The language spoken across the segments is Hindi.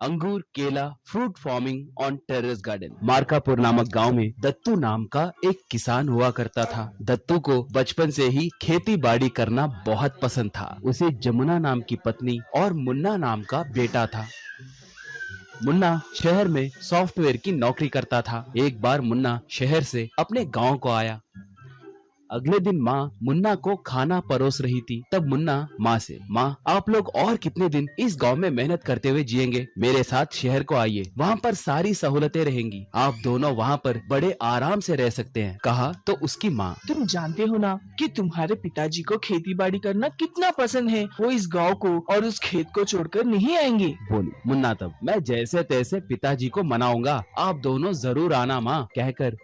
अंगूर, केला, fruit farming on terrace garden. Markapur नामक गांव में दत्तू नाम का एक किसान हुआ करता था। दत्तू को बचपन से ही खेती बाड़ी करना बहुत पसंद था। उसे जमुना नाम की पत्नी और मुन्ना नाम का बेटा था। मुन्ना शहर में सॉफ्टवेयर की नौकरी करता था। एक बार मुन्ना शहर से अपने गांव को आया। अगले दिन माँ मुन्ना को खाना परोस रही थी। तब मुन्ना माँ से, माँ आप लोग और कितने दिन इस गांव में मेहनत करते हुए जिएंगे? मेरे साथ शहर को आइए, वहाँ पर सारी सहूलतें रहेंगी। आप दोनों वहाँ पर बड़े आराम से रह सकते हैं। कहा तो उसकी माँ, तुम जानते हो ना कि तुम्हारे पिताजी को खेती बाड़ी करना कितना पसंद है। वो इस गांव को और उस खेत को छोड़कर नहीं आएंगे। बोली। मुन्ना तब, मैं जैसे तैसे पिताजी को मनाऊंगा, आप दोनों जरूर आना माँ, कहकर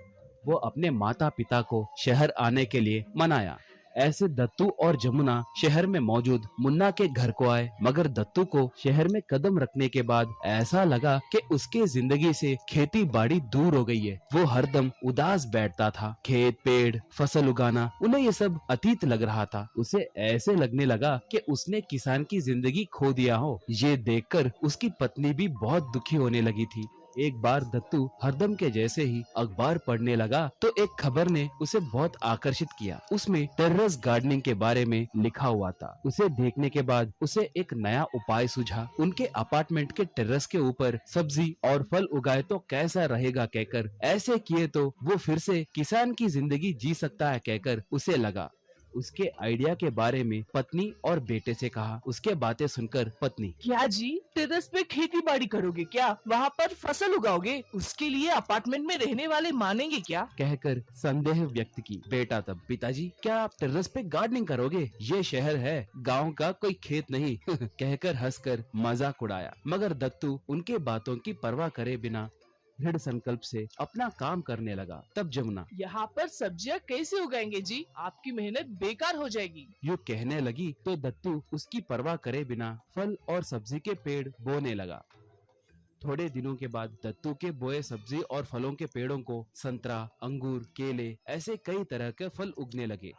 वो अपने माता पिता को शहर आने के लिए मनाया। ऐसे दत्तू और जमुना शहर में मौजूद मुन्ना के घर को आए। मगर दत्तू को शहर में कदम रखने के बाद ऐसा लगा कि उसके जिंदगी से खेती बाड़ी दूर हो गई है। वो हरदम उदास बैठता था। खेत, पेड़, फसल उगाना उन्हें ये सब अतीत लग रहा था। उसे ऐसे लगने लगा कि उसने किसान की जिंदगी खो दिया हो। ये देखकर उसकी पत्नी भी बहुत दुखी होने लगी थी। एक बार दत्तू हरदम के जैसे ही अखबार पढ़ने लगा तो एक खबर ने उसे बहुत आकर्षित किया। उसमें टेरेस गार्डनिंग के बारे में लिखा हुआ था। उसे देखने के बाद उसे एक नया उपाय सूझा। उनके अपार्टमेंट के टेरेस के ऊपर सब्जी और फल उगाए तो कैसा रहेगा कहकर, ऐसे किए तो वो फिर से किसान की जिंदगी जी सकता है कहकर उसे लगा। उसके आइडिया के बारे में पत्नी और बेटे से कहा। उसके बातें सुनकर पत्नी, क्या जी, टेरेस पे खेती बाड़ी करोगे क्या? वहाँ पर फसल उगाओगे? उसके लिए अपार्टमेंट में रहने वाले मानेंगे क्या? कहकर संदेह व्यक्त की। बेटा तब, पिताजी क्या आप टेरेस पे गार्डनिंग करोगे? ये शहर है, गांव का कोई खेत नहीं कहकर हंसकर मजाक उड़ाया। मगर दत्तू उनके बातों की परवाह करे बिना दृढ़ संकल्प से अपना काम करने लगा। तब जमुना यहाँ पर सब्जियाँ कैसे उगाएंगे जी? आपकी मेहनत बेकार हो जाएगी। यूँ कहने लगी तो दत्तू उसकी परवाह करे बिना फल और सब्जी के पेड़ बोने लगा। थोड़े दिनों के बाद दत्तू के बोए सब्जी और फलों के पेड़ों को संतरा, अंगूर, केले ऐसे कई तरह के फल उगने लगे।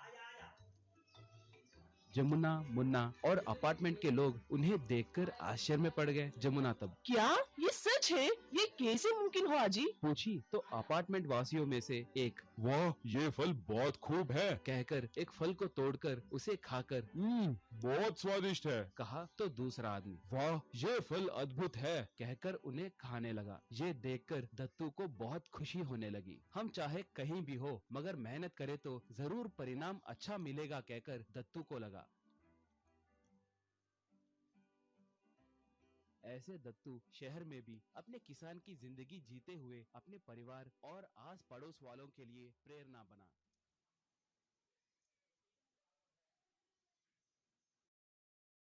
जमुना, मुन्ना और अपार्टमेंट के लोग उन्हें देखकर आश्चर्य में पड़ गए। जमुना तब क्या ये सच है? ये कैसे मुमकिन हुआ जी? पूछी तो अपार्टमेंट वासियों में से एक, वाह ये फल बहुत खूब है, कहकर एक फल को तोड़कर उसे खाकर बहुत स्वादिष्ट है, कहा तो दूसरा आदमी, वाह ये फल अद्भुत है, कहकर उन्हें खाने लगा। ये देखकर दत्तू को बहुत खुशी होने लगी। हम चाहे कहीं भी हो मगर मेहनत करे तो जरूर परिणाम अच्छा मिलेगा, कहकर दत्तू को लगा। ऐसे दत्तू शहर में भी अपने किसान की जिंदगी जीते हुए अपने परिवार और आस पड़ोस वालों के लिए प्रेरणा बना।